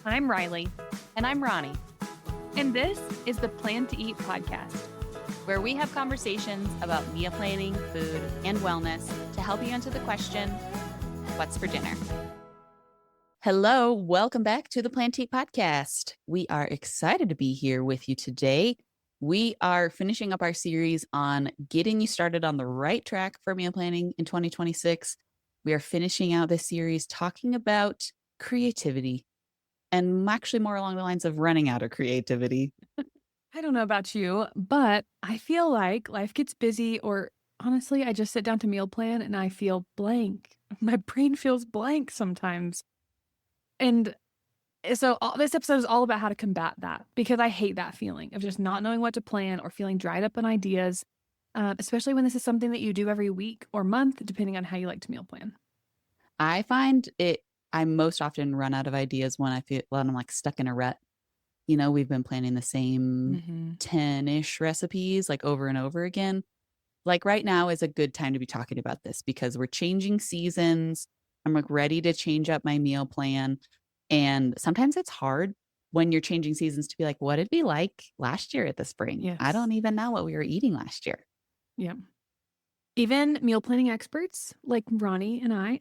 I'm Riley, And I'm Ronnie, and this is the Plan to Eat podcast. where we have conversations about meal planning, food, and wellness to help you answer the question, what's for dinner? Hello, welcome back to the Plan to Eat podcast. We are excited to be here with you today. We are finishing up our series on getting you started on the right track for meal planning in 2026. We are finishing out this series talking about creativity and actually more along the lines of running out of creativity. I don't know about you, but I feel like life gets busy, or honestly, I just sit down to meal plan and I feel blank. My brain feels blank sometimes. And so this episode is all about how to combat that, because I hate that feeling of just not knowing what to plan or feeling dried up on ideas, especially when this is something that you do every week or month, depending on how you like to meal plan. I find I most often run out of ideas when I'm like stuck in a rut. You know, we've been planning the same 10-ish recipes like over and over again. Like right now is a good time to be talking about this because we're changing seasons. I'm like ready to change up my meal plan. And sometimes it's hard when you're changing seasons to be like, what did we like last year at the spring? Yes. I don't even know what we were eating last year. Yeah. Even meal planning experts like Ronnie and I,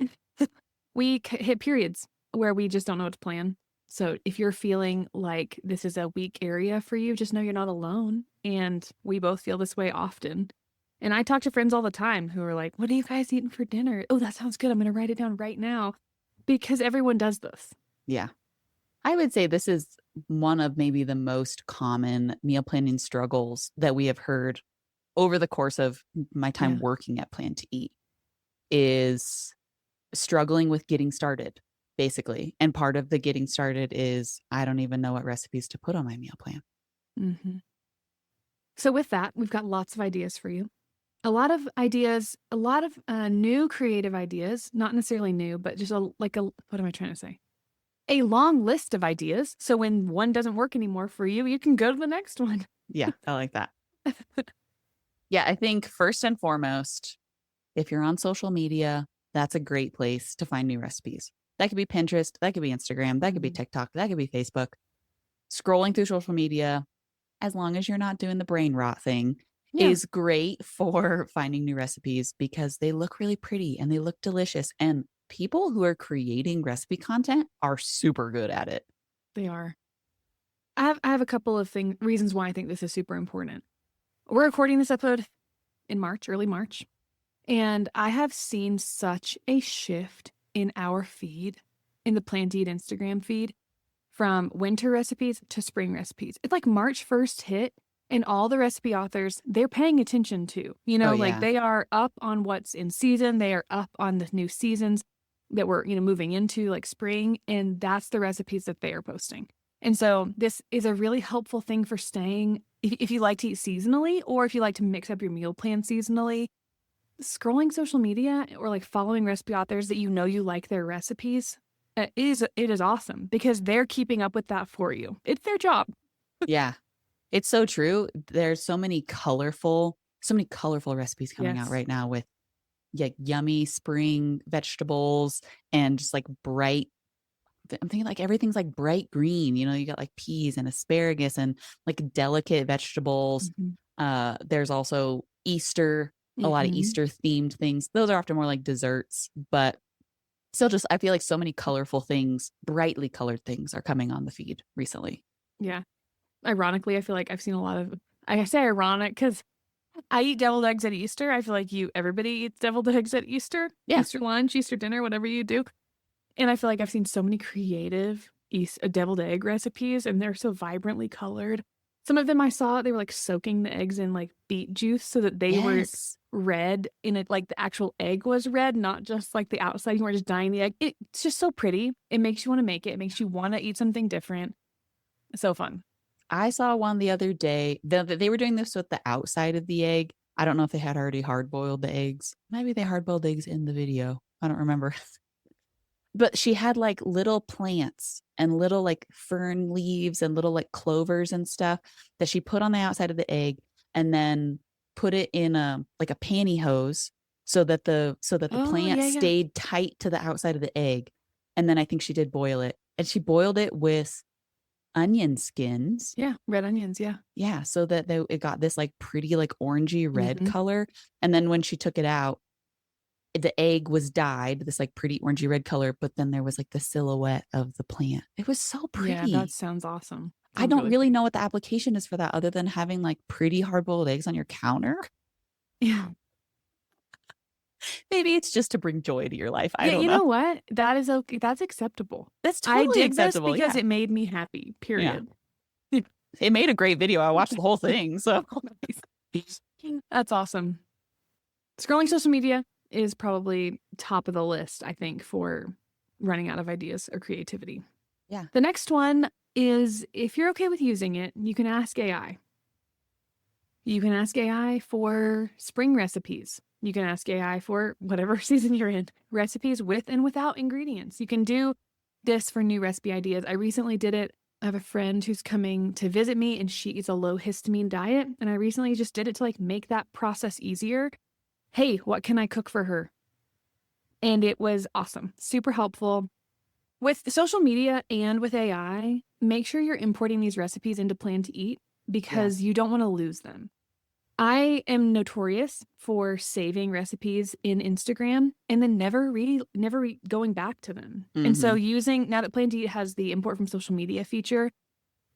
we hit periods where we just don't know what to plan. So if you're feeling like this is a weak area for you, just know you're not alone. And we both feel this way often. And I talk to friends all the time who are like, what are you guys eating for dinner? Oh, that sounds good. I'm going to write it down right now, because everyone does this. Yeah. I would say this is one of maybe the most common meal planning struggles that we have heard over the course of my time working at Plan to Eat is struggling with getting started, basically. And part of the getting started is I don't even know what recipes to put on my meal plan. Mm-hmm. So with that, we've got lots of ideas for you. A lot of ideas, a lot of new creative ideas, not necessarily new, but just what am I trying to say? A long list of ideas. So when one doesn't work anymore for you, you can go to the next one. Yeah, I like that. Yeah, I think first and foremost, if you're on social media, that's a great place to find new recipes. That could be Pinterest, that could be Instagram, that could be TikTok, that could be Facebook. Scrolling through social media, as long as you're not doing the brain rot thing, is great for finding new recipes because they look really pretty and they look delicious. And people who are creating recipe content are super good at it. They are. I have a couple of reasons why I think this is super important. We're recording this episode in March, early March, and I have seen such a shift in our feed, in the Plan to Eat Instagram feed, from winter recipes to spring recipes. It's like March 1st hit, and all the recipe authors, they're paying attention to, they are up on what's in season. They are up on the new seasons that we're, moving into, like spring, and that's the recipes that they are posting. And so this is a really helpful thing for staying, if you like to eat seasonally, or if you like to mix up your meal plan seasonally. Scrolling social media or like following recipe authors that you like their recipes, it is awesome because they're keeping up with that for you. It's their job. Yeah, it's so true. There's so many colorful recipes coming out right now with yummy spring vegetables and just like bright. I'm thinking like everything's like bright green. You got like peas and asparagus and like delicate vegetables. There's also Easter, a lot of Easter themed things. Those are often more like desserts, but still just, I feel like so many colorful things, brightly colored things are coming on the feed recently. Yeah. Ironically, I feel like I've seen a lot of, I say ironic because I eat deviled eggs at Easter. I feel like everybody eats deviled eggs at Easter. Yeah. Easter lunch, Easter dinner, whatever you do. And I feel like I've seen so many creative deviled egg recipes, and they're so vibrantly colored. Some of them I saw, they were like soaking the eggs in like beet juice so that they were red in it, like the actual egg was red, not just like the outside. You weren't just dyeing the egg. It's just so pretty. It makes you want to make it. It makes you want to eat something different. It's so fun. I saw one the other day. They were doing this with the outside of the egg. I don't know if they had already hard-boiled the eggs. Maybe they hard-boiled eggs in the video. I don't remember. But she had like little plants and little like fern leaves and little like clovers and stuff that she put on the outside of the egg and then put it in a pantyhose so that the plant stayed tight to the outside of the egg. And then I think she did boil it and she boiled it with onion skins. Yeah, red onions, yeah. Yeah, so that it got this, like, pretty, like, orangey red Mhm. color, and then when she took it out, the egg was dyed this, like, pretty orangey red color, but then there was, like, the silhouette of the plant. It was so Yeah, that pretty. sounds awesome. I Sounds don't really really pretty. know what the application is for that other than having, like, pretty hard-boiled eggs on your counter. Yeah. Maybe it's just to bring joy to your life, I Yeah, don't you know. know what? That is okay, that's acceptable. That's I totally did this acceptable, because yeah. it made me happy, Yeah. period. It made a great video, I watched the whole thing, so Nice. That's awesome. Scrolling social media is probably top of the list, I think, for running out of ideas or creativity. Yeah. The next one is if you're okay with using it, you can ask AI. You can ask AI for spring recipes. You can ask AI for whatever season you're in, recipes with and without ingredients. You can do this for new recipe ideas. I recently did it. I have a friend who's coming to visit me and she eats a low histamine diet. And I recently just did it to like make that process easier. Hey, what can I cook for her? And it was awesome, super helpful. With social media and with AI, make sure you're importing these recipes into Plan to Eat Yeah. because you don't want to lose them. I am notorious for saving recipes in Instagram and then never going back to them. And so Mhm. using now that Plan to Eat has the import from social media feature,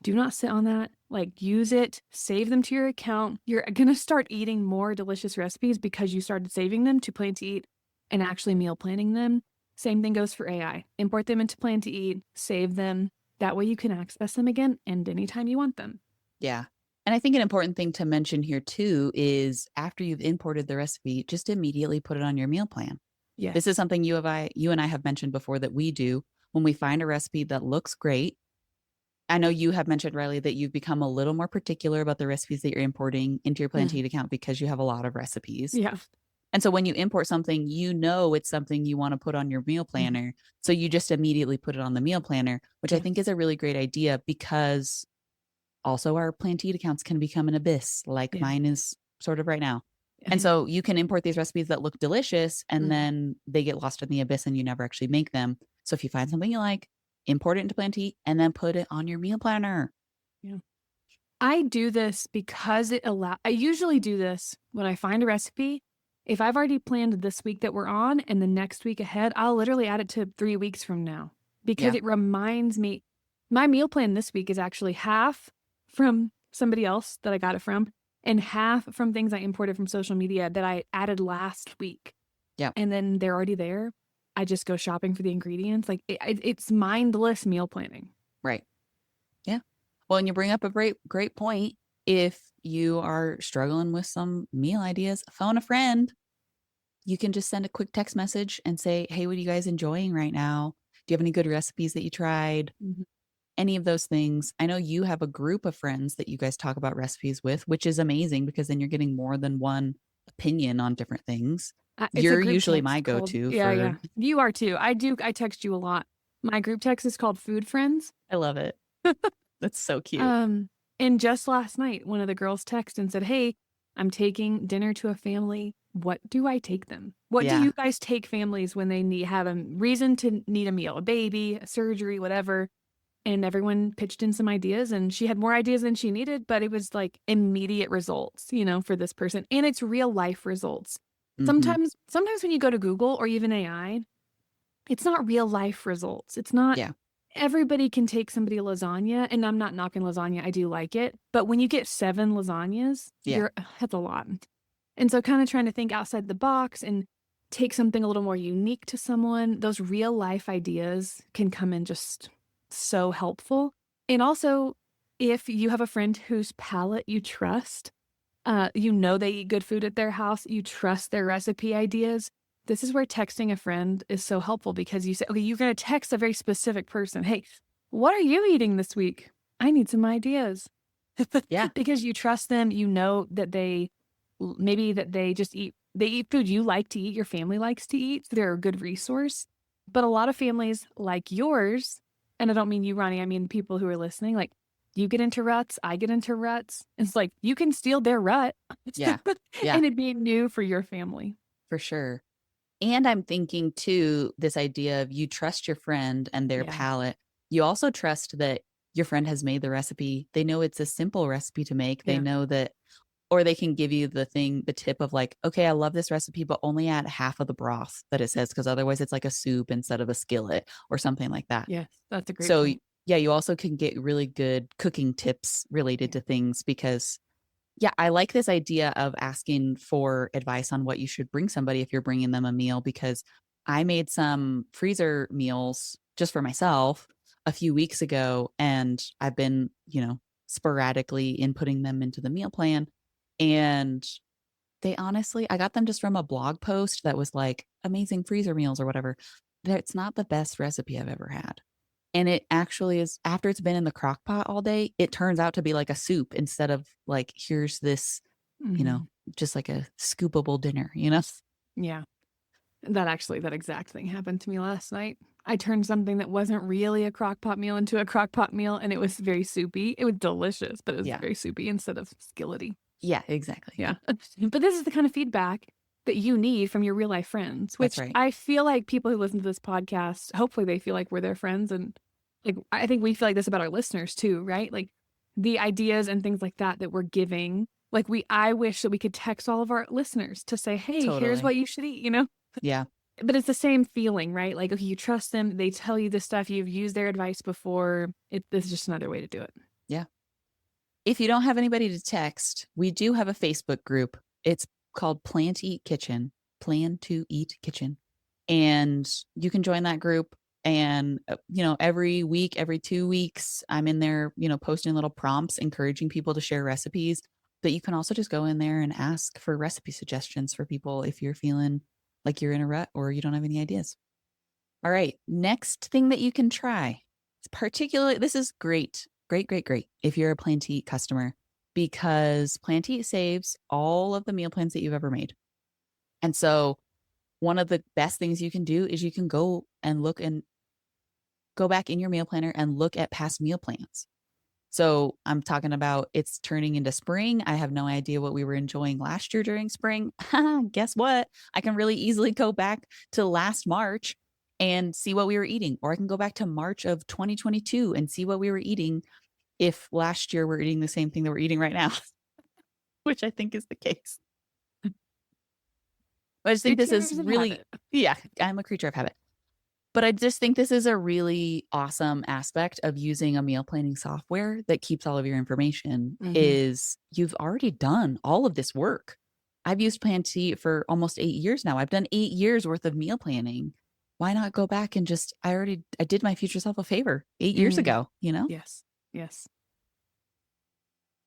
do not sit on that. Like use it, save them to your account. You're going to start eating more delicious recipes because you started saving them to Plan to Eat and actually meal planning them. Same thing goes for AI. Import them into Plan to Eat, save them. That way you can access them again and anytime you want them. Yeah. And I think an important thing to mention here too is after you've imported the recipe, just immediately put it on your meal plan. This is Yes. something you and I have mentioned before that we do when we find a recipe that looks great. I know you have mentioned, Riley, that you've become a little more particular about the recipes that you're importing into your Plan to Mhm. Eat account because you have a lot of recipes. Yeah. And so when you import something, you know it's something you want to put on your meal Mhm. planner. So you just immediately put it on the meal planner, which I think is Yes. a really great idea because also our Plan to Eat accounts can become an abyss like Yeah. mine is sort of right now. And Yeah. so you can import these recipes that look delicious and Mhm. then they get lost in the abyss and you never actually make them. So if you find something you like, import it into Plan to Eat and then put it on your meal planner. Yeah. I do this because I usually do this when I find a recipe. If I've already planned this week that we're on and the next week ahead, I'll literally add it to 3 weeks from now because Yeah. it reminds me. My meal plan this week is actually half from somebody else that I got it from and half from things I imported from social media that I added last week. Yeah. And then they're already there. I just go shopping for the ingredients. Like it's mindless meal planning. Right. Yeah. Well, and you bring up a great point. If you are struggling with some meal ideas, phone a friend. You can just send a quick text message and say, "Hey, what are you guys enjoying right now? Do you have any good recipes that you tried?" Mhm. Any of those things. I know you have a group of friends that you guys talk about recipes with, which is amazing because then you're getting more than one opinion on different things. It's a You're group usually my text called go-to yeah, for yeah. You are too. I text you a lot. My group text is called Food Friends. I love it. That's so cute. Um, and just last night, one of the girls texted and said, "Hey, I'm taking dinner to a family. What do I take them? What do Yeah. you guys take families when they have a reason to need a meal, a baby, a surgery, whatever?" And everyone pitched in some ideas, and she had more ideas than she needed, but it was like immediate results, for this person, and it's real life results. Mhm. Sometimes when you go to Google or even AI, it's not real life results. It's not Yeah. everybody can take somebody lasagna, and I'm not knocking lasagna. I do like it. But when you get 7 lasagnas, Yeah. that's a lot. And so kind of trying to think outside the box and take something a little more unique to someone, those real life ideas can come in just so helpful. And also, if you have a friend whose palate you trust, they eat good food at their house, you trust their recipe ideas. This is where texting a friend is so helpful because you say, okay, you're going to text a very specific person. Hey, what are you eating this week? I need some ideas. Yeah. Because you trust them, you know that maybe that they eat food you like to eat, your family likes to eat. So they're a good resource. But a lot of families like yours, and I don't mean you, Ronnie, I mean people who are listening, like you get into ruts, I get into ruts. It's like you can steal their rut Yeah. Yeah. and it be new for your family. For sure. And I'm thinking too, this idea of you trust your friend and their Yeah. palate. You also trust that your friend has made the recipe. They know it's a simple recipe to make. They Yeah. know that, or they can give you the tip of like, okay, I love this recipe, but only add half of the broth that it says, because otherwise it's like a soup instead of a skillet or something like that. Yes, that's a great So point. yeah, you also can get really good cooking tips related Yeah. to things because yeah, I like this idea of asking for advice on what you should bring somebody if you're bringing them a meal, because I made some freezer meals just for myself a few weeks ago, and I've been, sporadically inputting them into the meal plan. And they honestly, I got them just from a blog post that was like amazing freezer meals or whatever. It's not the best recipe I've ever had. And it actually is, after it's been in the crock pot all day, it turns out to be like a soup instead of like, here's this, you know, Mhm. just like a scoopable dinner. Yeah. That exact thing happened to me last night. I turned something that wasn't really a crock pot meal into a crock pot meal, and it was very soupy. It was delicious, but it was Yeah. very soupy instead of skillety. Yeah, exactly. Yeah. But this is the kind of feedback that you need from your real life friends, That's which right. I feel like people who listen to this podcast, hopefully they feel like we're their friends. And like, I think we feel like this about our listeners too, right? Like the ideas and things like that we're giving. Like I wish that we could text all of our listeners to say, hey, here's Totally. what you should eat. Yeah. But it's the same feeling, right? Like, okay, you trust them. They tell you this stuff. You've used their advice before. This is just another way to do it. Yeah. If you don't have anybody to text, we do have a Facebook group. It's called Plan to Eat Kitchen, Plan to Eat Kitchen. And you can join that group. And, every week, every 2 weeks, I'm in there, posting little prompts, encouraging people to share recipes. But you can also just go in there and ask for recipe suggestions for people if you're feeling like you're in a rut or you don't have any ideas. All right. Next thing that you can try. This is great. Great, great, great. If you're a Plan to Eat customer, because Plan to Eat saves all of the meal plans that you've ever made. And so one of the best things you can do is you can go back in your meal planner and look at past meal plans. So I'm talking about it's turning into spring. I have no idea what we were enjoying last year during spring. Guess what? I can really easily go back to last March and see what we were eating. Or I can go back to March of 2022 and see what we were eating if last year we're eating the same thing that we're eating right now, which I think is the case. I just think this is Creatures of really, habit. yeah, I'm a creature of habit. But I just think this is a really awesome aspect of using a meal planning software that keeps all of your information. Is you've already done all of this work. I've used Plan to Eat for almost 8 years now. I've done 8 years worth of meal planning. Why not go back and I did my future self a favor 8 years ago, Yes. Yes.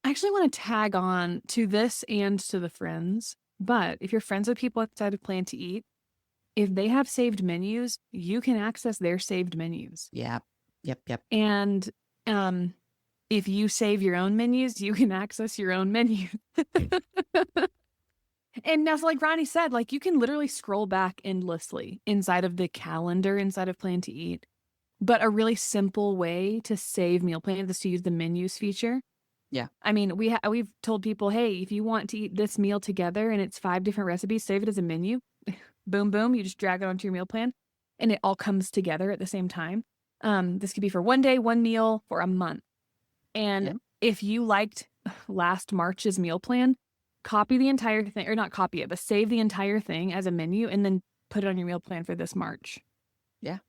I actually want to tag on to this and to the friends. But if you're friends with people outside of Plan to Eat, if they have saved menus, you can access their saved menus. Yeah. Yep. And if you save your own menus, you can access your own menu. And that's like Ronnie said, like you can literally scroll back endlessly inside of the calendar, inside of Plan to Eat. But a really simple way to save meal plans is to use the menus feature. Yeah. I mean, we've told people, hey, if you want to eat this meal together and it's 5 different recipes, save it as a menu. Boom, boom. You just drag it onto your meal plan and it all comes together at the same time. This could be for one day, one meal for a month. And if you liked last March's meal plan, copy the entire thing, or not copy it, but save the entire thing as a menu and then put it on your meal plan for this March. Yeah.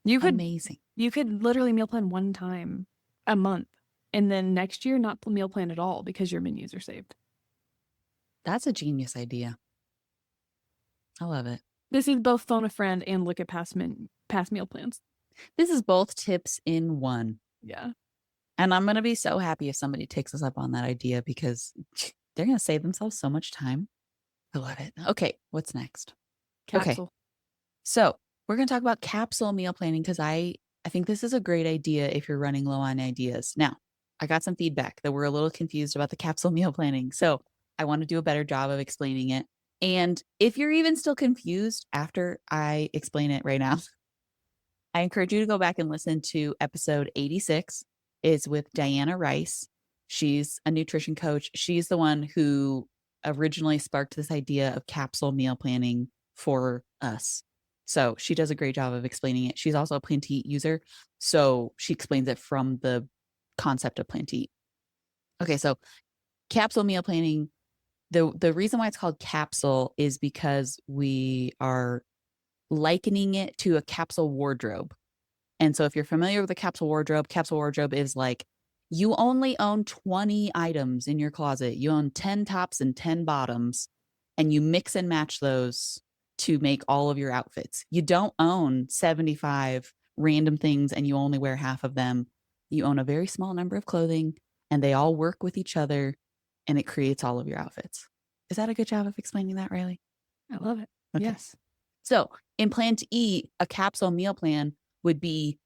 Amazing. You could literally meal plan one time a month and then next year not meal plan at all because your menus are saved. That's a genius idea. I love it. This is both phone a friend and look at past meal plans. This is both tips in one. Yeah. And I'm going to be so happy if somebody takes us up on that idea because they're going to save themselves so much time. I love it. Okay. What's next? Capsule. Okay. So we're going to talk about capsule meal planning because I think this is a great idea if you're running low on ideas. Now, I got some feedback that we're a little confused about the capsule meal planning. So I want to do a better job of explaining it. And if you're even still confused after I explain it right now, I encourage you to go back and listen to episode 86. It's with Diana Rice. She's a nutrition coach. She's the one who originally sparked this idea of capsule meal planning for us. So she does a great job of explaining it. She's also a Plan to Eat user. So she explains it from the concept of Plan to Eat. Okay, so capsule meal planning. The reason why it's called capsule is because we are likening it to a capsule wardrobe. And so if you're familiar with the capsule wardrobe is like you only own 20 items in your closet. You own 10 tops and 10 bottoms, and you mix and match those to make all of your outfits. You don't own 75 random things and you only wear half of them. You own a very small number of clothing and they all work with each other and it creates all of your outfits. Is that a good job of explaining that, Riley? I love it. Okay. Yes. So in Plan to Eat, a capsule meal plan would be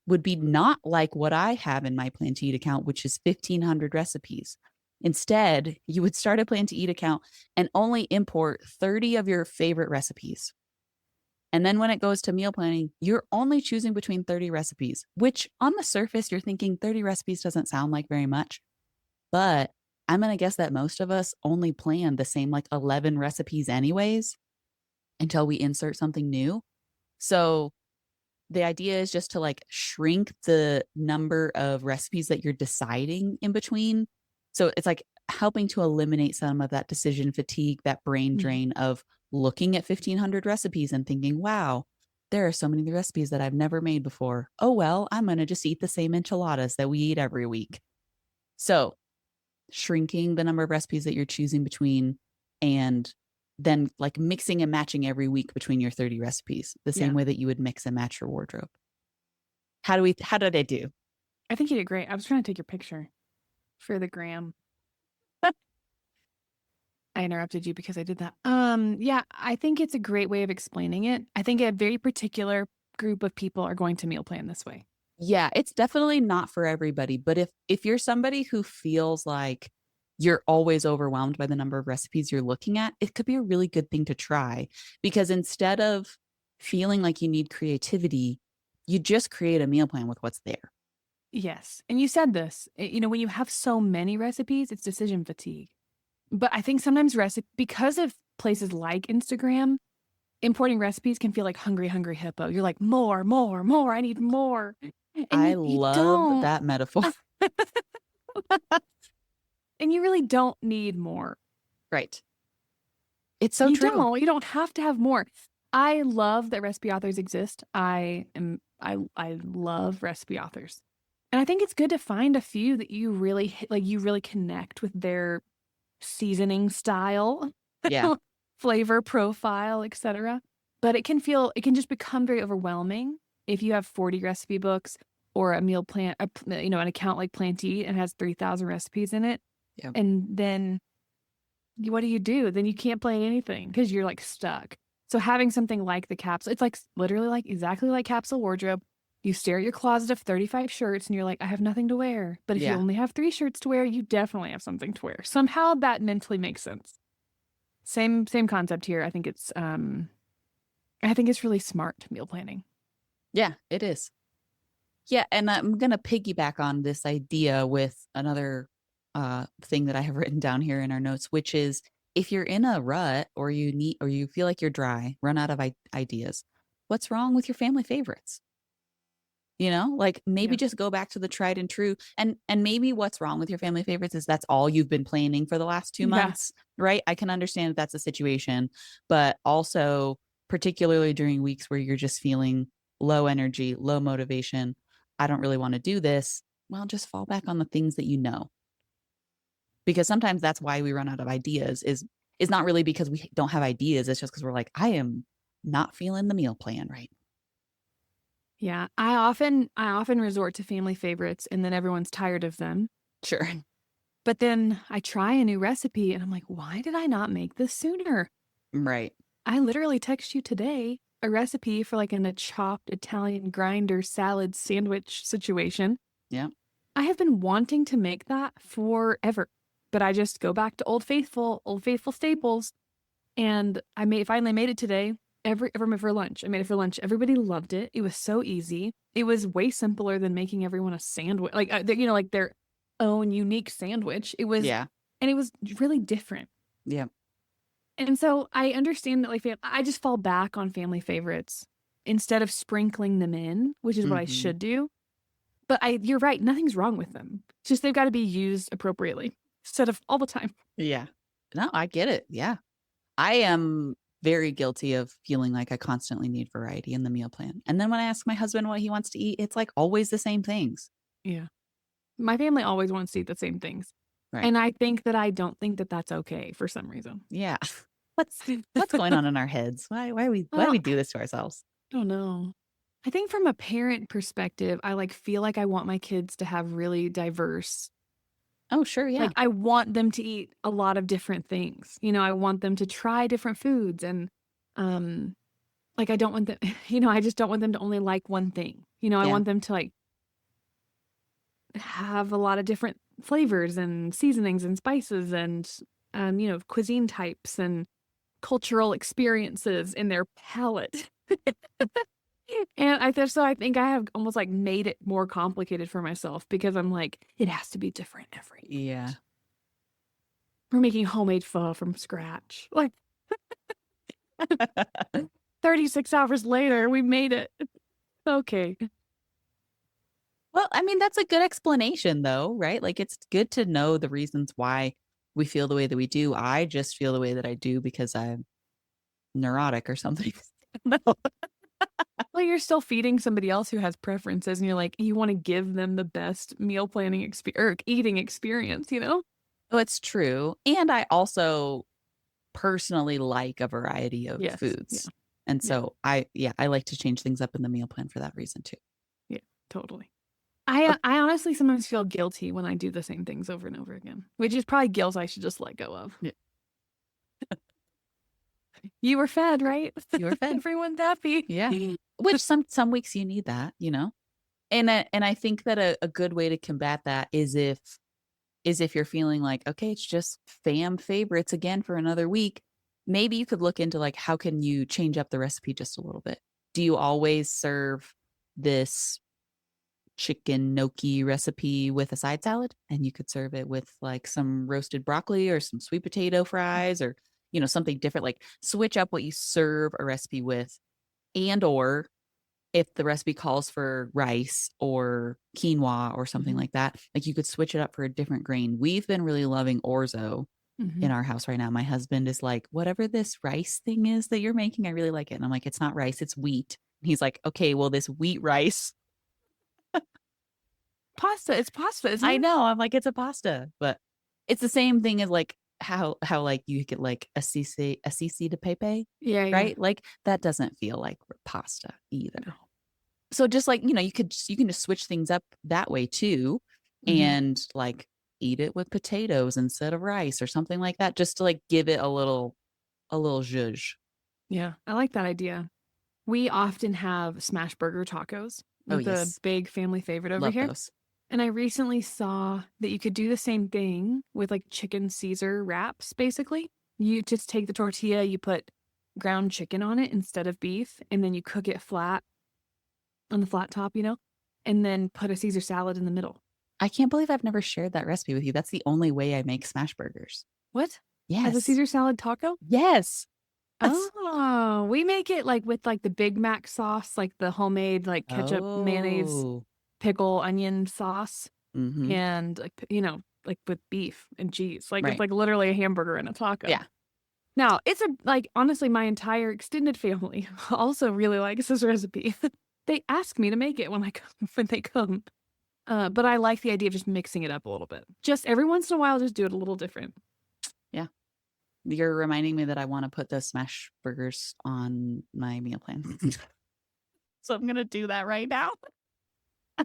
not like what I have in my Plan to Eat account, which is 1,500 recipes. Instead, you would start a Plan to Eat account and only import 30 of your favorite recipes. And then when it goes to meal planning, you're only choosing between 30 recipes, which on the surface, you're thinking 30 recipes doesn't sound like very much. But I'm going to guess that most of us only plan the same like 11 recipes anyways until we insert something new. So the idea is just to like shrink the number of recipes that you're deciding in between. So it's like helping to eliminate some of that decision fatigue, that brain drain of looking at 1,500 recipes and thinking, wow, there are so many recipes that I've never made before. Oh, well, I'm going to just eat the same enchiladas that we eat every week. So shrinking the number of recipes that you're choosing between and then like mixing and matching every week between your 30 recipes, the same way that you would mix and match your wardrobe. How did I do? I think you did great. I was trying to take your picture for the gram. I interrupted you because I did that. Yeah, I think it's a great way of explaining it. I think a very particular group of people are going to meal plan this way. Yeah, it's definitely not for everybody, but if you're somebody who feels like you're always overwhelmed by the number of recipes you're looking at, it could be a really good thing to try because instead of feeling like you need creativity, you just create a meal plan with what's there. Yes. And you said this, when you have so many recipes, it's decision fatigue. But I think sometimes because of places like Instagram, importing recipes can feel like hungry, hungry hippo. You're like, more, more, more. I need more. And I you love don't. that metaphor. And you really don't need more. Right. It's so true. You don't have to have more. I love that recipe authors exist. I love recipe authors. And I think it's good to find a few that you really you really connect with their seasoning style, Yeah. flavor profile, etc. But it can just become very overwhelming if you have 40 recipe books or a meal plan, an account like Plan to Eat and has 3,000 recipes in it. Yeah. And then what do? Then you can't plan anything because you're like stuck. So having something like the capsule, it's like literally like exactly like capsule wardrobe. You stare at your closet of 35 shirts and you're like, I have nothing to wear. But if you only have 3 shirts to wear, you definitely have something to wear. Somehow that mentally makes sense. Same concept here. I think it's really smart meal planning. Yeah, it is. Yeah, and I'm going to piggyback on this idea with another thing that I have written down here in our notes, which is if you're in a rut or you feel like you're dry, run out of ideas, what's wrong with your family favorites? Like maybe just go back to the tried and true. And maybe what's wrong with your family favorites is that's all you've been planning for the last 2 months, right? I can understand that that's a situation, but also particularly during weeks where you're just feeling low energy, low motivation, I don't really want to do this. Well, just fall back on the things that you know. Because sometimes that's why we run out of ideas is not really because we don't have ideas. It's just because we're like, I am not feeling the meal plan right. Yeah, I often resort to family favorites and then everyone's tired of them. Sure. But then I try a new recipe and I'm like, why did I not make this sooner? Right. I literally text you today a recipe for like a chopped Italian grinder salad sandwich situation. Yeah. I have been wanting to make that forever, but I just go back to Old Faithful staples. And I finally made it today. For lunch. I made it for lunch. Everybody loved it. It was so easy. It was way simpler than making everyone a sandwich, like their own unique sandwich. It was, and it was really different. Yeah. And so I understand that like I just fall back on family favorites instead of sprinkling them in, which is what I Mhm. should do. But you're right, nothing's wrong with them. It's just they've got to be used appropriately instead of all the time. Yeah. No, I get it. Yeah. I am very guilty of feeling like I constantly need variety in the meal plan. And then when I ask my husband what he wants to eat, it's like always the same things. Yeah. My family always wants to eat the same things. Right. And I think that I don't think that that's okay for some reason. Yeah. What's going on in our heads? Why we Well, do this to ourselves? I don't know. I think from a parent perspective, I like feel like I want my kids to have really diverse. Oh, sure, yeah. Like I want them to eat a lot of different things. I want them to try different foods and um like I don't want them I just don't want them to only like one thing. I Yeah. want them to like have a lot of different flavors and seasonings and spices and cuisine types and cultural experiences in their palate. And I think I have almost like made it more complicated for myself because I'm like, it has to be different every Yeah. night. We're making homemade pho from scratch. Like 36 hours later, we made it. Okay. Well, I mean, that's a good explanation though, right? Like it's good to know the reasons why we feel the way that we do. I just feel the way that I do because I'm neurotic or something. No. Well, you're still feeding somebody else who has preferences and you're like, you want to give them the best meal planning experience or eating experience? Oh, it's true. And I also personally like a variety of Yes. Yeah. foods. And Yeah. so I like to change things up in the meal plan for that reason too. Yeah. Totally. I honestly sometimes feel guilty when I do the same things over and over again, which is probably guilt I should just let go of. Yeah. You were fed, right? You were fed. Everyone's happy. Yeah. Which some weeks you need that, you know? And I think that a good way to combat that is if you're feeling like, okay, it's just fam favorites again for another week, maybe you could look into like how can you change up the recipe just a little bit? Do you always serve this chicken gnocchi recipe with a side salad? And you could serve it with like some roasted broccoli or some sweet potato fries or something different, like switch up what you serve a recipe with. And or if the recipe calls for rice or quinoa or something Mhm. like that, like you could switch it up for a different grain. We've been really loving orzo in Mhm. our house right now. My husband is like, whatever this rice thing is that you're making, I really like it. And I'm like, it's not rice, it's wheat. And he's like, okay, well, this wheat rice. Pasta. It's pasta, isn't I it? know. I'm like, it's a pasta, but it's the same thing as like how like you get like a cc de pepe, Yeah, yeah. right? Like that doesn't feel like pasta either. No. So just like, you can just switch things up that way too. Mhm. And like eat it with potatoes instead of rice or something like that, just to like give it a little zhuzh. Yeah, I like that idea. We often have smash burger tacos. Oh, That's a yes. big family favorite over Love here. those. And I recently saw that you could do the same thing with like chicken Caesar wraps, basically. You just take the tortilla, you put ground chicken on it instead of beef, and then you cook it flat on the flat top, and then put a Caesar salad in the middle. I can't believe I've never shared that recipe with you. That's the only way I make smash burgers. What? As a Yes. Caesar salad taco? Yes. That's Oh, we make it like with like the Big Mac sauce, like the homemade like ketchup, mayonnaise, Oh. pickle, onion sauce, Mhm. and like like with beef and cheese. Like it's Right. like literally a hamburger and a taco. Yeah. Now, it's like honestly, my entire extended family also really likes this recipe. They ask me to make it when they come. But I like the idea of just mixing it up a little bit. Just every once in a while, just do it a little different. Yeah. You're reminding me that I wanna put those smash burgers on my meal plan. So I'm gonna do that right now.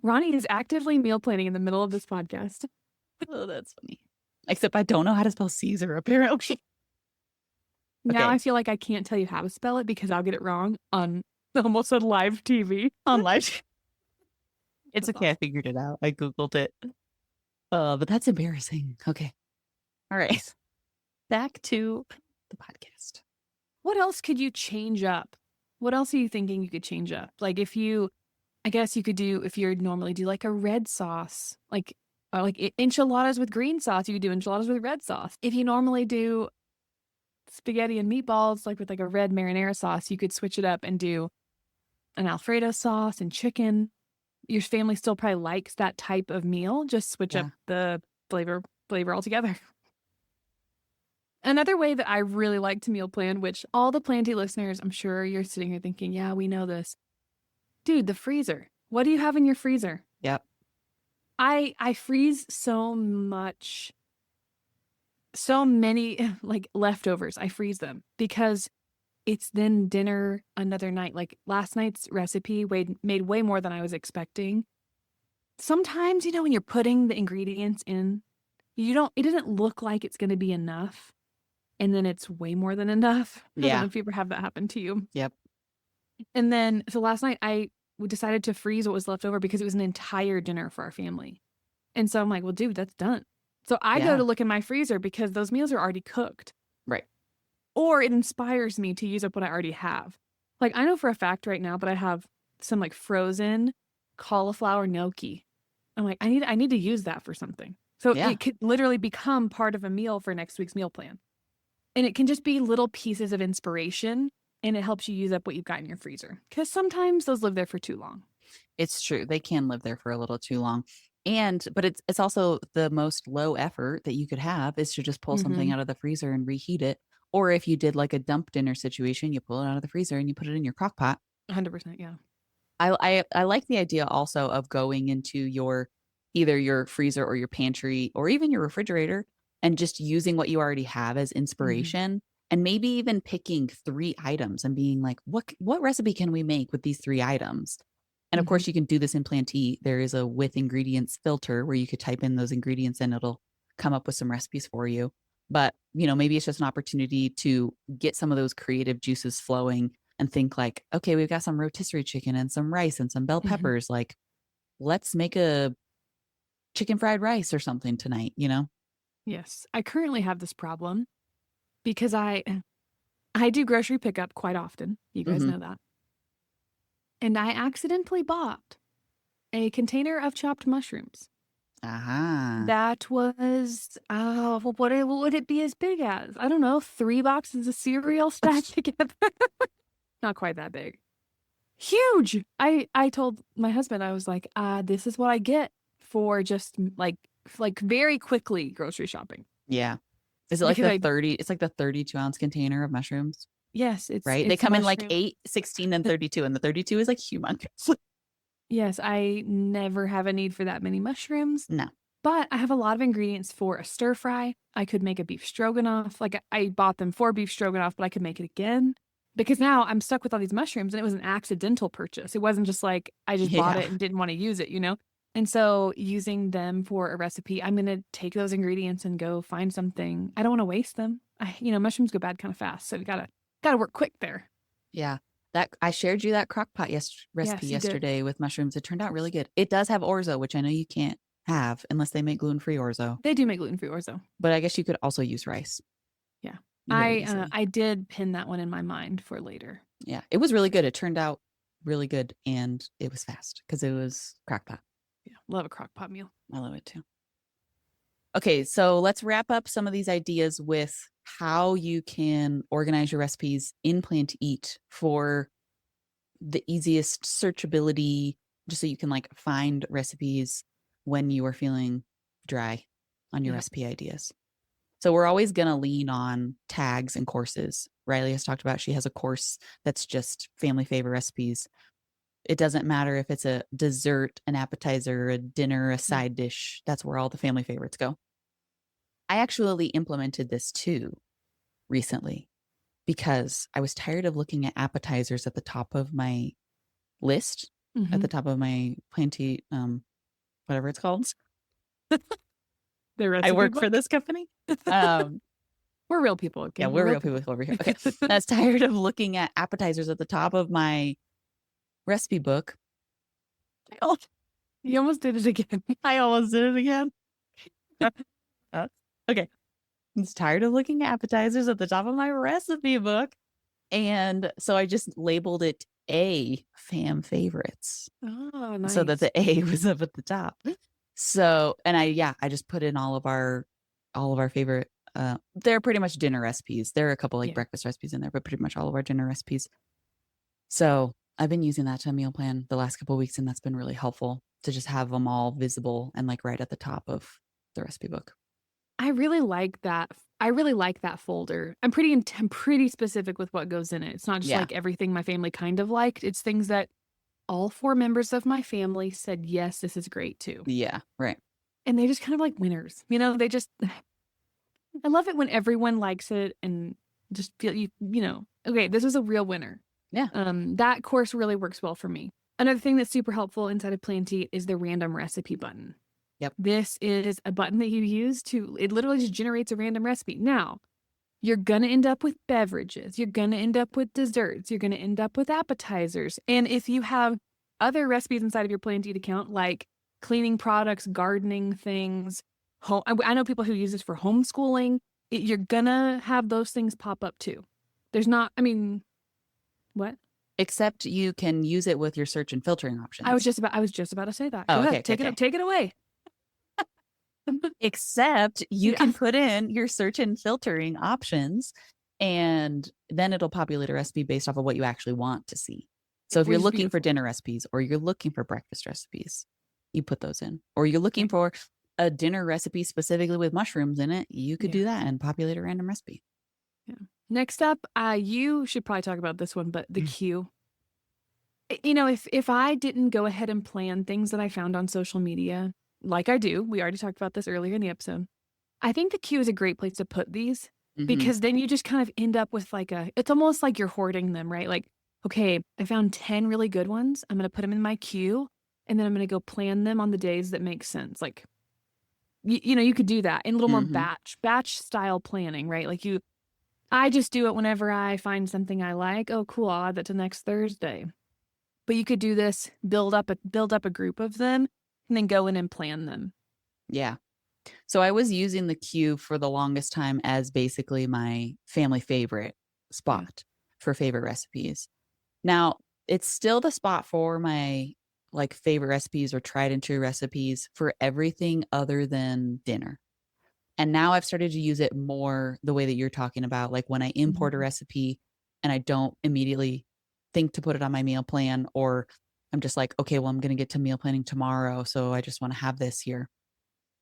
Ronnie is actively meal planning in the middle of this podcast. Oh, that's funny. Except I don't know how to spell Caesar, apparently. Now Okay. I feel like I can't tell you how to spell it because I'll get it wrong on almost said live TV. On live. It's That's okay. I awesome. figured it out. I Googled it. But that's embarrassing. Okay. All right. Back to the podcast. What else could you change up? What else are you thinking you could change up? Like I guess you could do if you normally do like a red sauce, like or like enchiladas with green sauce, you could do enchiladas with red sauce. If you normally do spaghetti and meatballs, like with like a red marinara sauce, you could switch it up and do an Alfredo sauce and chicken. Your family still probably likes that type of meal. Just switch up Yeah. the flavor altogether. Another way that I really like to meal plan, which all the Planty listeners, I'm sure you're sitting here thinking, yeah, we know this. Dude, the freezer. What do you have in your freezer? Yep. I freeze so much, so many like leftovers. I freeze them because it's then dinner another night. Like last night's recipe made way more than I was expecting. Sometimes, when you're putting the ingredients in, it doesn't look like it's going to be enough. And then it's way more than enough. I don't Yeah. know if you ever have that happen to you. Yep. And then, so last night we decided to freeze what was left over because it was an entire dinner for our family. And so I'm like, well, dude, that's done. So I go Yeah. to look in my freezer because those meals are already cooked. Right. Or it inspires me to use up what I already have. Like I know for a fact right now, but I have some like frozen cauliflower gnocchi. I'm like, I need to use that for something. So Yeah. it could literally become part of a meal for next week's meal plan. And it can just be little pieces of inspiration, and it helps you use up what you've got in your freezer. Because sometimes those live there for too long. It's true. They can live there for a little too long. But it's also the most low effort that you could have is to just pull something out of the freezer and reheat it. Or if you did like a dump dinner situation, you pull it out of the freezer and you put it in your crock pot. 100%, yeah. I like the idea also of going into either your freezer or your pantry or even your refrigerator and just using what you already have as inspiration and maybe even picking 3 items and being like, what recipe can we make with these 3 items? And of course, you can do this in Planty. There is a with ingredients filter where you could type in those ingredients and it'll come up with some recipes for you. But, maybe it's just an opportunity to get some of those creative juices flowing and think like, okay, we've got some rotisserie chicken and some rice and some bell peppers. Like, let's make a chicken fried rice or something tonight, Yes. I currently have this problem because I do grocery pickup quite often. You guys Mm-hmm. know that. And I accidentally bought a container of chopped mushrooms. Aha. That was, what would it be as big as? I don't know, 3 boxes of cereal stacked together. Not quite that big. Huge. I told my husband, I was like, this is what I get for just like very quickly grocery shopping. Yeah. Is it like Because it's like the 32-ounce container of mushrooms, yes, right? They come in like 8, 16, and 32, and the 32 is like humongous. Yes, I never have a need for that many mushrooms. No. But I have a lot of ingredients for a stir fry. I could make a beef stroganoff. Like I bought them for beef stroganoff, but I could make it again. Because now I'm stuck with all these mushrooms and it was an accidental purchase. It wasn't just like I just bought Yeah. it and didn't want to use it. And so using them for a recipe, I'm going to take those ingredients and go find something. I don't want to waste them. Mushrooms go bad kind of fast. So we gotta work quick there. Yeah. That I shared you that crock pot recipe you did. yesterday with mushrooms. It turned out really good. It does have orzo, which I know you can't have unless they make gluten-free orzo. They do make gluten-free orzo. But I guess you could also use rice. Yeah. Very easily. I did pin that one in my mind for later. Yeah. It was really good. It turned out really good and it was fast because it was crock pot. Yeah. Love a crock pot meal. I love it too. Okay, so let's wrap up some of these ideas with how you can organize your recipes in Plan to Eat for the easiest searchability, just so you can like find recipes when you are feeling dry on your recipe ideas. So we're always going to lean on tags and courses. Riley has talked about she has a course that's just family favorite recipes. It doesn't matter if it's a dessert, an appetizer, a dinner, a side dish. That's where all the family favorites go. I actually implemented this too recently because I was tired of looking at appetizers at the top of my list, at the top of my Planty, whatever it's called. I work for this company. We're real people. Okay? Yeah, we're real people over here. Okay. I was tired of looking at appetizers at the top of my recipe book. You almost did it again. I almost did it again. Okay. I was tired of looking at appetizers at the top of my recipe book. And so I just labeled it A fam favorites. Oh, nice. So that the A was up at the top. So, and I just put in all of our favorite They're pretty much dinner recipes. There are a couple like Yeah. breakfast recipes in there, but pretty much all of our dinner recipes. So I've been using that to meal plan the last couple of weeks, and that's been really helpful to just have them all visible and like right at the top of the recipe book. I really like that. I really like that folder. I'm pretty specific with what goes in it. It's not just Yeah. like everything my family kind of liked. It's things that all 4 members of my family said, "Yes, this is great too." Yeah. Right. And they just kind of like winners. They just I love it when everyone likes it and just feel okay, this is a real winner. Yeah. That course really works well for me. Another thing that's super helpful inside of Planty is the random recipe button. Yep. This is a button that you use it literally just generates a random recipe. Now, you're going to end up with beverages. You're going to end up with desserts. You're going to end up with appetizers. And if you have other recipes inside of your Planty account, like cleaning products, gardening things, I know people who use this for homeschooling. You're going to have those things pop up too. There's not, I mean, what? Except you can use it with your search and filtering options. I was just about to say that. Go Oh, ahead. okay. Take it away. Except you Yeah. can put in your search and filtering options, and then it'll populate a recipe based off of what you actually want to see. So if Which you're is looking for beautiful. dinner recipes or you're looking for breakfast recipes, you put those in. Or you're looking for a dinner recipe specifically with mushrooms in it, you could Yeah. do that and populate a random recipe. Yeah. Next up, you should probably talk about this one, but the queue. If I didn't go ahead and plan things that I found on social media, like I do, we already talked about this earlier in the episode. I think the queue is a great place to put these Mhm. because then you just kind of end up with it's almost like you're hoarding them, right? Like, okay, I found 10 really good ones. I'm going to put them in my queue and then I'm going to go plan them on the days that make sense. Like, you could do that in a little more Mhm. batch style planning, right? I just do it whenever I find something I like. Oh, cool. I'll add that to next Thursday. But you could do this, build up a group of them, and then go in and plan them. Yeah. So I was using the queue for the longest time as basically my family favorite Yeah. spot for favorite recipes. Now, it's still the spot for my like favorite recipes or tried and true recipes for everything other than dinner. And now I've started to use it more the way that you're talking about, like when I import a Mhm. recipe and I don't immediately think to put it on my meal plan, or I'm just like, okay, well, I'm going to get to meal planning tomorrow. So I just want to have this here.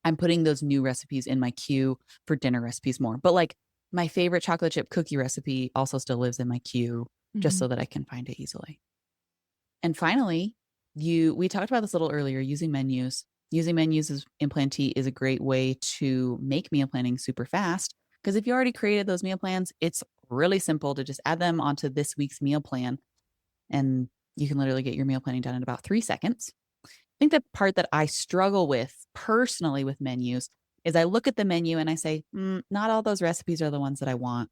I'm putting those new recipes in my queue for dinner recipes more. But like my favorite chocolate chip cookie recipe also still lives in my queue just so Mhm. that I can find it easily. And finally, we talked about this a little earlier, using menus. Using menus in Planty is a great way to make meal planning super fast because if you already created those meal plans, it's really simple to just add them onto this week's meal plan and you can literally get your meal planning done in about 3 seconds. I think the part that I struggle with personally with menus is I look at the menu and I say, not all those recipes are the ones that I want.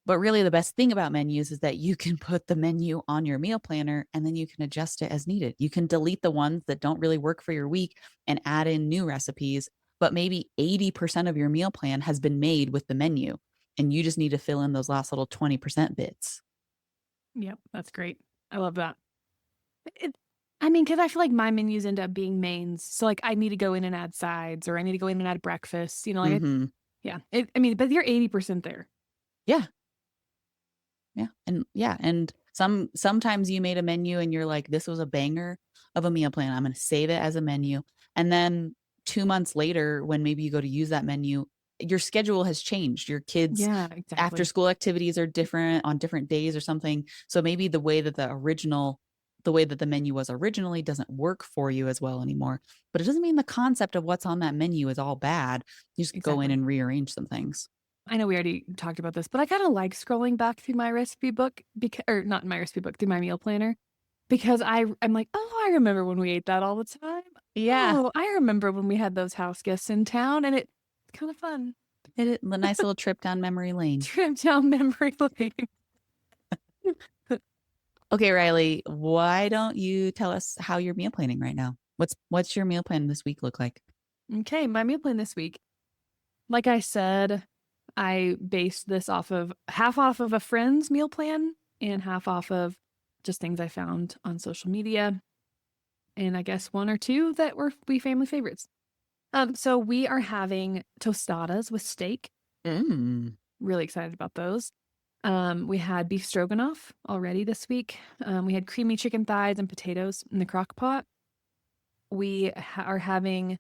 But really, the best thing about menus is that you can put the menu on your meal planner and then you can adjust it as needed. You can delete the ones that don't really work for your week and add in new recipes. But maybe 80% of your meal plan has been made with the menu, and you just need to fill in those last little 20% bits. Yep, that's great. I love that. Because I feel like my menus end up being mains. So I need to go in and add sides, or I need to go in and add breakfast. Hmm. Yeah. But you're 80% there. Yeah. Yeah. And sometimes you made a menu and you're like, this was a banger of a meal plan. I'm going to save it as a menu. And then 2 months later, when maybe you go to use that menu, your schedule has changed. Your kids' Yeah, after exactly. school activities are different on different days or something. So maybe the way that the menu was originally doesn't work for you as well anymore. But it doesn't mean the concept of what's on that menu is all bad. You just go in Exactly. and rearrange some things. I know we already talked about this, but I kind of like scrolling back through my recipe book or not my recipe book, through my meal planner because I'm like, oh, I remember when we ate that all the time. Yeah. Oh, I remember when we had those house guests in town, and it's kind of fun. A nice little trip down memory lane. Trip down memory lane. Okay, Riley, why don't you tell us how you're meal planning right now? What's your meal plan this week look like? Okay, my meal plan this week. Like I said, I based this off of a friend's meal plan and half off of just things I found on social media. And I guess one or two that were family favorites. So we are having tostadas with steak. Mm. Really excited about those. We had beef stroganoff already this week. We had creamy chicken thighs and potatoes in the crock pot. We are having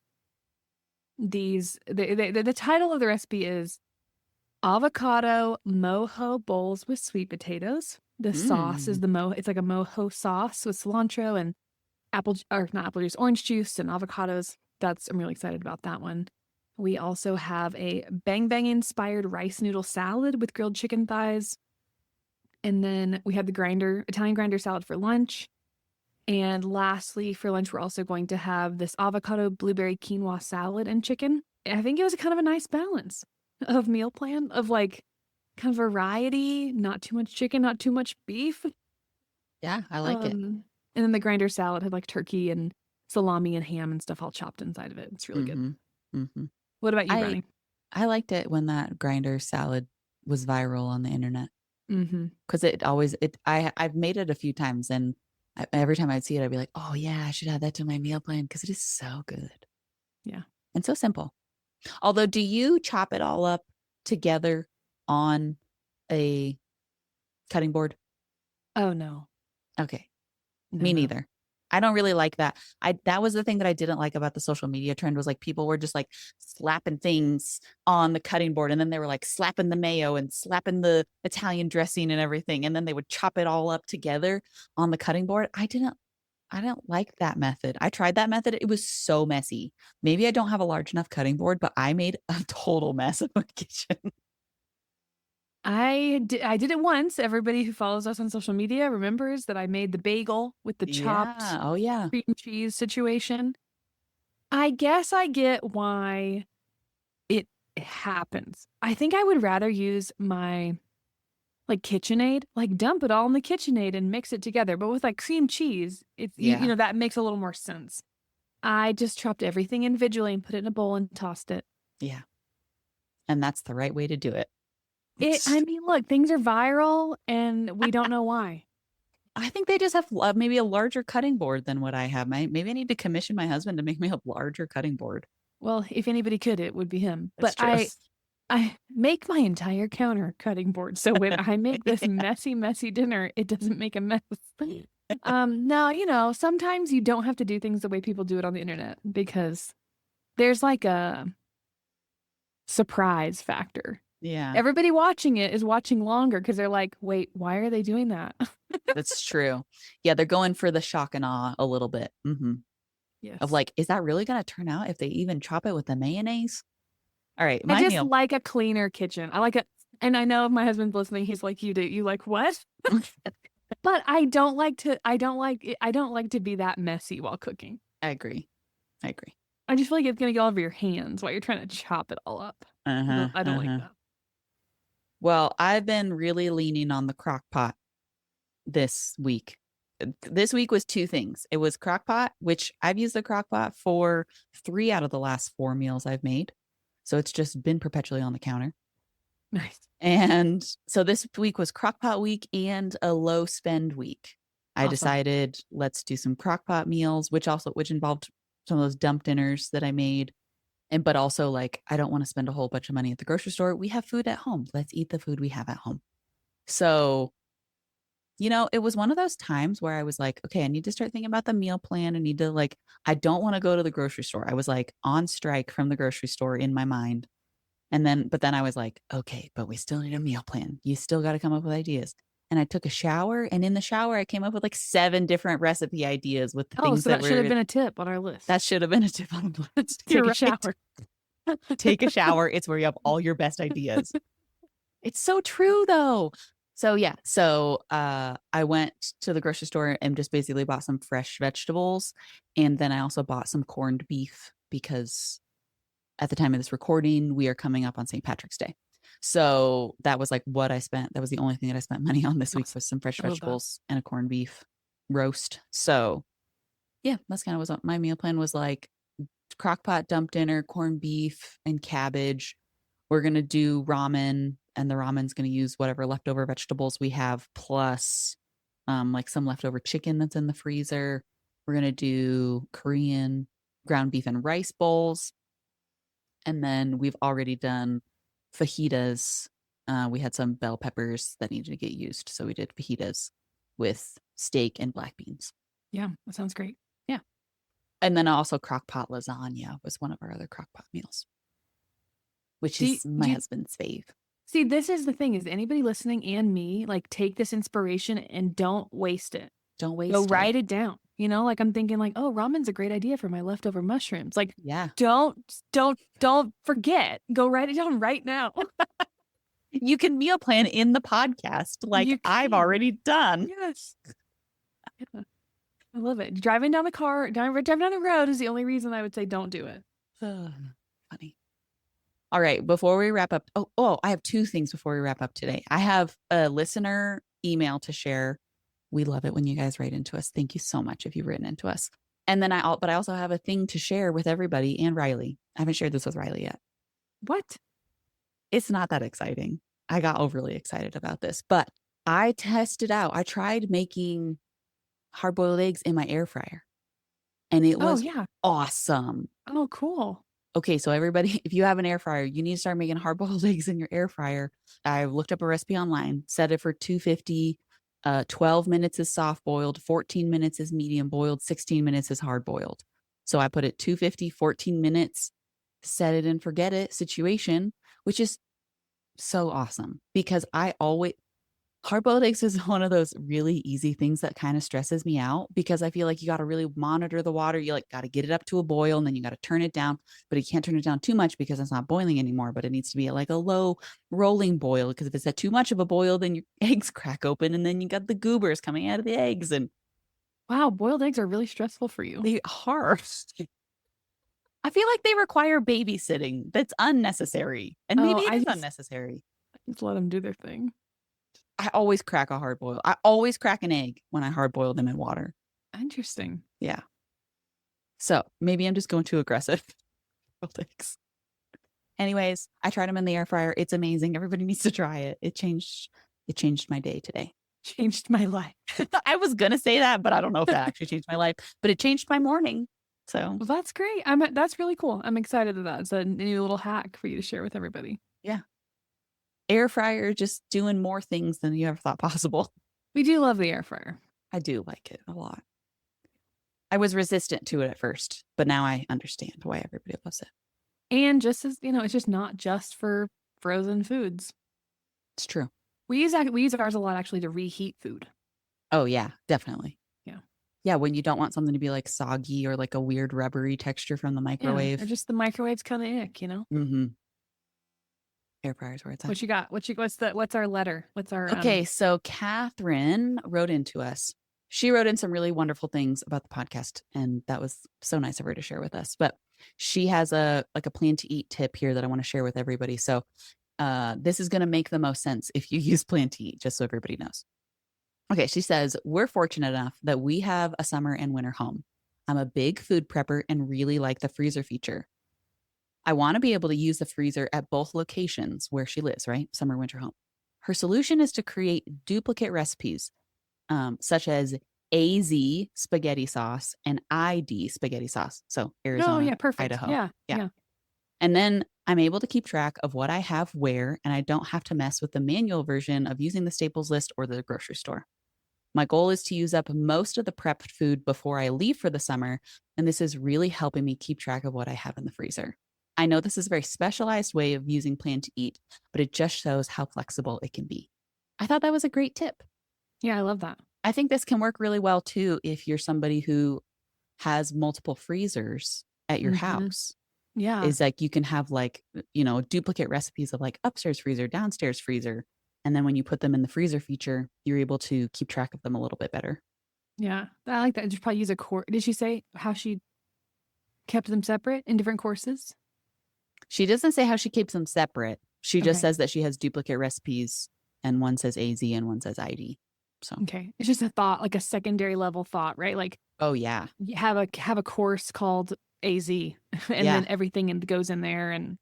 these. The title of the recipe is avocado mojo bowls with sweet potatoes. The sauce is Mm. the it's like a mojo sauce with cilantro and or not apple juice, orange juice and avocados. I'm really excited about that one. We also have a bang bang inspired rice noodle salad with grilled chicken thighs. And then we had the Italian grinder salad for lunch. And lastly, for lunch, we're also going to have this avocado blueberry quinoa salad and chicken. I think it was kind of a nice balance of meal plan of like kind of variety, not too much chicken, not too much beef. Yeah, I like it. And then the grinder salad had like turkey and salami and ham and stuff all chopped inside of it. It's really good. Mhm. Mhm. What about you, I Brownie? I liked it when that grinder salad was viral on the internet Mm-hmm. because I've made it a few times and every time I'd see it, I'd be like, oh yeah, I should add that to my meal plan because it is so good Yeah. and so simple. Although, do you chop it all up together on a cutting board? Oh no. Okay. No, Me no. neither. I don't really like that. That was the thing that I didn't like about the social media trend was like people were just like slapping things on the cutting board and then they were like slapping the mayo and slapping the Italian dressing and everything and then they would chop it all up together on the cutting board. I don't like that method. I tried that method. It was so messy. Maybe I don't have a large enough cutting board, but I made a total mess of my kitchen. I did it once. Everybody who follows us on social media remembers that I made the bagel with the chopped Yeah. Oh yeah. cream cheese situation. I guess I get why it happens. I think I would rather use my like KitchenAid, like dump it all in the KitchenAid and mix it together. But with like cream cheese, you Yeah. know that makes a little more sense. I just chopped everything individually and put it in a bowl and tossed it. Yeah. And that's the right way to do it. I mean, look, things are viral and we don't know why. I think they just have maybe a larger cutting board than what I have. Maybe I need to commission my husband to make me a larger cutting board. Well, if anybody could, it would be him. That's But true. I make my entire counter cutting board. So when I make this Yeah. messy dinner, it doesn't make a mess. Now, sometimes you don't have to do things the way people do it on the internet because there's like a surprise factor. Yeah, Everybody watching it is watching longer because they're like, wait, why are they doing that? that's true. Yeah, they're going for the shock and awe a little bit. Of Yes. like, is that really going to turn out if they even chop it with the mayonnaise? All right, I my just meal. like a cleaner kitchen. I like it. And I know if my husband's listening, he's like, you do. You like what? But I don't like to be that messy while cooking. I agree. I agree. I just feel like it's gonna go all over your hands while you're trying to chop it all up. Uh-huh. I don't like Uh-huh. that. Well, I've been really leaning on the crock pot this week. This week was two things. It was crock pot, which I've used the crock pot for 3 out of the last 4 meals I've made. So it's just been perpetually on the counter. Nice. And so this week was crock pot week and a low spend week. I Awesome. decided let's do some crock pot meals, which involved some of those dump dinners that I made. But also like I don't want to spend a whole bunch of money at the grocery store. We have food at home. Let's eat the food we have at home. So, it was one of those times where I was like, okay, I need to start thinking about the meal plan. I don't want to go to the grocery store. I was like on strike from the grocery store in my mind. But then I was like, okay, but we still need a meal plan. You still got to come up with ideas. And I took a shower, and in the shower, I came up with like 7 different recipe ideas with the Oh, things so that should have been a tip on our list. that should have been a tip on the list. Take a Right. shower. Take a shower. It's where you have all your best ideas. It's so true though. So yeah, I went to the grocery store and just basically bought some fresh vegetables, and then I also bought some corned beef because at the time of this recording, we are coming up on St. Patrick's Day. So that was like what I spent. That was the only thing that I spent money on this week was some fresh vegetables and a corned beef roast. So yeah, that's kind of what my meal plan was like. Crock pot dump dinner, corned beef and cabbage. We're going to do ramen, and the ramen's going to use whatever leftover vegetables we have, plus like some leftover chicken that's in the freezer. We're going to do Korean ground beef and rice bowls. And then we've already done fajitas. We had some bell peppers that needed to get used. So we did fajitas with steak and black beans. Yeah, that sounds great. Yeah. And then also crock pot lasagna was one of our other crock pot meals, which Do you, is my do you, husband's fave. see, this is the thing is anybody listening and me, like take this inspiration and don't waste it. Don't Go waste write it. it down. You know, like I'm thinking like, oh, ramen's a great idea for my leftover mushrooms. Like, Yeah. don't forget. Go write it down right now. You can meal plan in the podcast like You I've can. already done. Yes. Yeah. I love it. Driving down the road is the only reason I would say don't do it. Funny. All right. Before we wrap up. I have two things before we wrap up today. I have a listener email to share. We love it when you guys write into us. Thank you so much if you've written into us. And then I also have a thing to share with everybody and Riley. I haven't shared this with Riley yet. What? It's not that exciting. I got overly excited about this, but I tested out. I tried making hard-boiled eggs in my air fryer, and it was awesome. Oh, cool. Okay, so everybody, if you have an air fryer, you need to start making hard-boiled eggs in your air fryer. I looked up a recipe online, set it for 250. 12 minutes is soft boiled, 14 minutes is medium boiled, 16 minutes is hard boiled. So I put it 250, 14 minutes, set it and forget it situation, which is so awesome because hard boiled eggs is one of those really easy things that kind of stresses me out because I feel like you got to really monitor the water. You like got to get it up to a boil and then you got to turn it down, but you can't turn it down too much because it's not boiling anymore, but it needs to be like a low rolling boil because if it's at too much of a boil, then your eggs crack open and then you got the goobers coming out of the eggs. And wow, boiled eggs are really stressful for you. they are. I feel like they require babysitting. That's unnecessary. And maybe it is unnecessary. Just let them do their thing. I always crack a hard boil. I always crack an egg when I hard boil them in water. Interesting. Yeah. So maybe I'm just going too aggressive. Eggs. Anyways, I tried them in the air fryer. It's amazing. Everybody needs to try it. It changed my day today. Changed my life. I was going to say that, but I don't know if that actually changed my life, but it changed my morning. So well, that's great. That's really cool. I'm excited that it's a new little hack for you to share with everybody. Yeah. Air fryer just doing more things than you ever thought possible. We do love the air fryer. I do like it a lot. I was resistant to it at first, but now I understand why everybody loves it. And just as, it's just not just for frozen foods. It's true. We use ours a lot actually to reheat food. Oh, yeah, definitely. Yeah. Yeah, when you don't want something to be like soggy or like a weird rubbery texture from the microwave. Or just the microwave's kind of ick, Mm-hmm. Air fryers where it's at. What you got? What's our letter? What's our Okay, so Catherine wrote into us. She wrote in some really wonderful things about the podcast, and that was so nice of her to share with us. But she has a plan to eat tip here that I want to share with everybody. So this is going to make the most sense if you use plan to eat, just so everybody knows. Okay, she says, we're fortunate enough that we have a summer and winter home. I'm a big food prepper and really like the freezer feature. I want to be able to use the freezer at both locations where she lives, right? Summer, winter home. Her solution is to create duplicate recipes, such as AZ spaghetti sauce and ID spaghetti sauce. So Arizona, oh, yeah, perfect. Idaho. Yeah. And then I'm able to keep track of what I have where, and I don't have to mess with the manual version of using the staples list or the grocery store. My goal is to use up most of the prepped food before I leave for the summer, and this is really helping me keep track of what I have in the freezer. I know this is a very specialized way of using plan to eat, but it just shows how flexible it can be. I thought that was a great tip. Yeah, I love that. I think this can work really well too if you're somebody who has multiple freezers at your house. Yeah. Is like you can have like, duplicate recipes of like upstairs freezer, downstairs freezer. And then when you put them in the freezer feature, you're able to keep track of them a little bit better. Yeah, I like that. Did you probably use a course? Did she say how she kept them separate in different courses? She doesn't say how she keeps them separate. She just says that she has duplicate recipes and one says AZ and one says ID. So okay, it's just a thought, like a secondary level thought, right? Like, oh yeah, you have a course called AZ, and then everything goes in there, and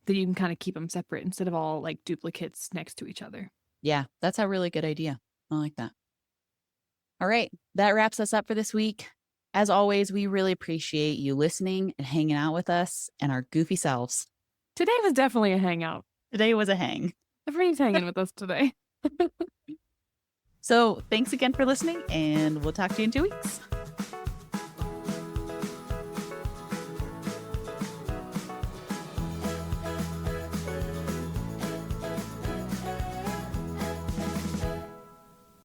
then you can kind of keep them separate instead of all like duplicates next to each other. Yeah, that's a really good idea. I like that. All right, that wraps us up for this week. As always, we really appreciate you listening and hanging out with us and our goofy selves. Today was definitely a hangout. Today was a hang. Everybody's hanging with us today. So thanks again for listening, and we'll talk to you in 2 weeks.